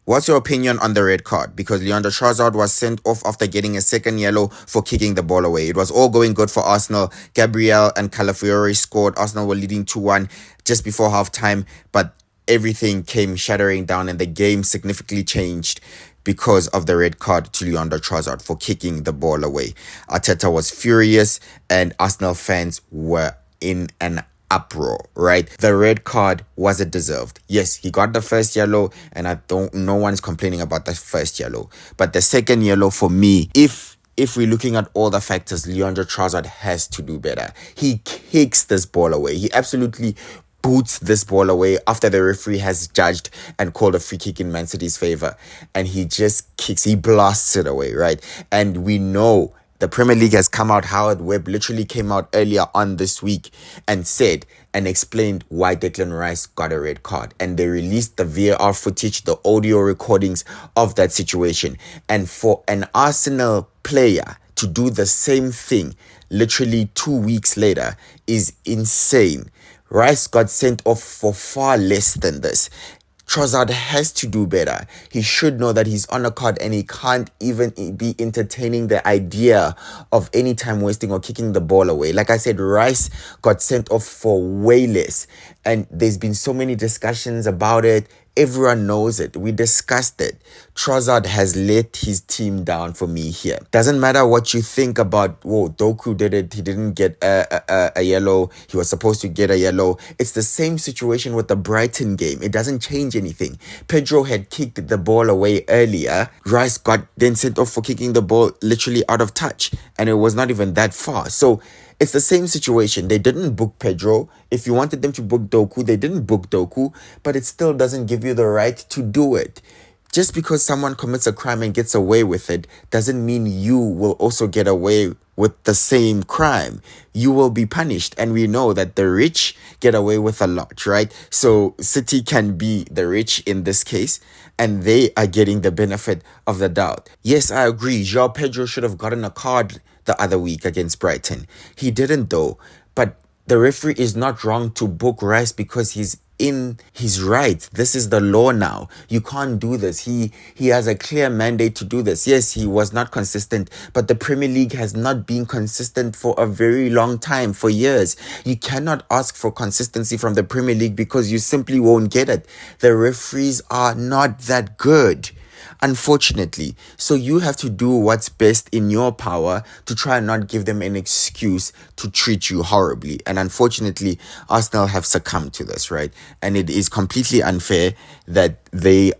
What's your opinion on the red card? Because Leandro Trossard was sent off after getting a second yellow for kicking the ball away. It was all going good for Arsenal. Gabriel and Calafiori scored. Arsenal were leading 2-1 just before halftime, but everything came shattering down and the game significantly changed because of the red card to Leandro Trossard for kicking the ball away. Arteta was furious and Arsenal fans were in an uproar, right? The red card wasn't deserved. Yes, he got the first yellow and no one's complaining about the first yellow. But the second yellow for me, if we're looking at all the factors, Leandro Trossard has to do better. He kicks this ball away. He absolutely boots this ball away after the referee has judged and called a free kick in Man City's favor. And he just kicks, he blasts it away, right? And we know the Premier League has come out. Howard Webb literally came out earlier on this week and said and explained why Declan Rice got a red card. And they released the VAR footage, the audio recordings of that situation. And for an Arsenal player to do the same thing literally 2 weeks later is insane. Rice got sent off for far less than this. Trossard has to do better. He should know that he's on a card and he can't even be entertaining the idea of any time wasting or kicking the ball away. Like I said, Rice got sent off for way less. And there's been so many discussions about it. Everyone knows it. We discussed it. Trossard has let his team down for me here. Doesn't matter what you think about, Doku did it. He didn't get a yellow. He was supposed to get a yellow. It's the same situation with the Brighton game. It doesn't change anything. Pedro had kicked the ball away earlier. Rice got then sent off for kicking the ball literally out of touch. And it was not even that far. So it's the same situation. They didn't book Pedro. If you wanted them to book Doku, they didn't book Doku, but it still doesn't give you the right to do it. Just because someone commits a crime and gets away with it doesn't mean you will also get away with the same crime. You will be punished. And we know that the rich get away with a lot, right? So City can be the rich in this case, and they are getting the benefit of the doubt. Yes, I agree. João Pedro should have gotten a card the other week against Brighton. He didn't though. But the referee is not wrong to book Rice because he's in his right. This is the law now. You can't do this. He has a clear mandate to do this. Yes, he was not consistent, but the Premier League has not been consistent for a very long time, for years. You cannot ask for consistency from the Premier League because you simply won't get it. The referees are not that good, unfortunately. So you have to do what's best in your power to try and not give them an excuse to treat you horribly. And unfortunately, Arsenal have succumbed to this, right? And it is completely unfair that they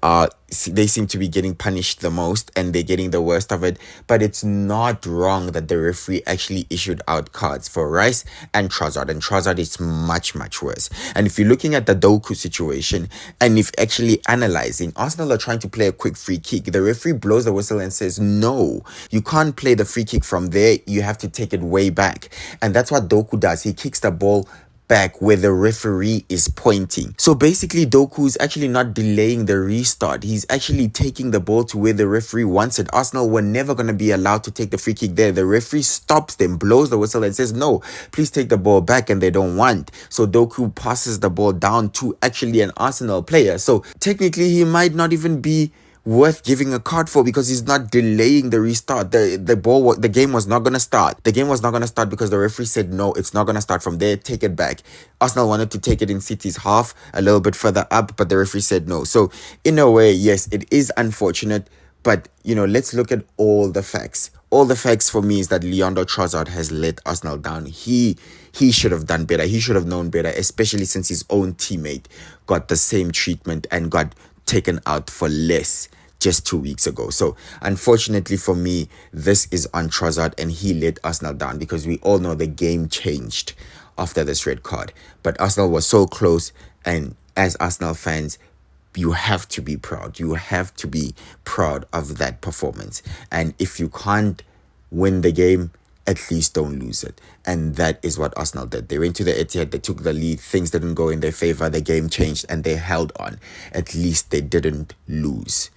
seem to be getting punished the most and they're getting the worst of it. But it's not wrong that the referee actually issued out cards for Rice and Trossard. And Trossard is much, much worse. And if you're looking at the Doku situation and if actually analyzing, Arsenal are trying to play a quick free kick. The referee blows the whistle and says, no, you can't play the free kick from there. You have to take it way back. And that's what Doku does. He kicks the ball back where the referee is pointing. So basically Doku is actually not delaying the restart. He's actually taking the ball to where the referee wants it. Arsenal were never going to be allowed to take the free kick there. The referee stops them, blows the whistle and says, no, please take the ball back, and they don't want. So Doku passes the ball down to actually an Arsenal player. So technically he might not even be worth giving a card for because he's not delaying the restart. The game was not going to start. The game was not going to start because the referee said, no, it's not going to start from there. Take it back. Arsenal wanted to take it in City's half a little bit further up, but the referee said no. So in a way, yes, it is unfortunate, but let's look at all the facts. All the facts for me is that Leandro Trossard has let Arsenal down. He should have done better. He should have known better, especially since his own teammate got the same treatment and got taken out for less just 2 weeks ago. So unfortunately for me, this is on Trossard and he let Arsenal down because we all know the game changed after this red card. But Arsenal was so close, and as Arsenal fans, you have to be proud. You have to be proud of that performance. And if you can't win the game, at least don't lose it. And that is what Arsenal did. They went to the Etihad, they took the lead, things didn't go in their favor, the game changed and they held on. At least they didn't lose.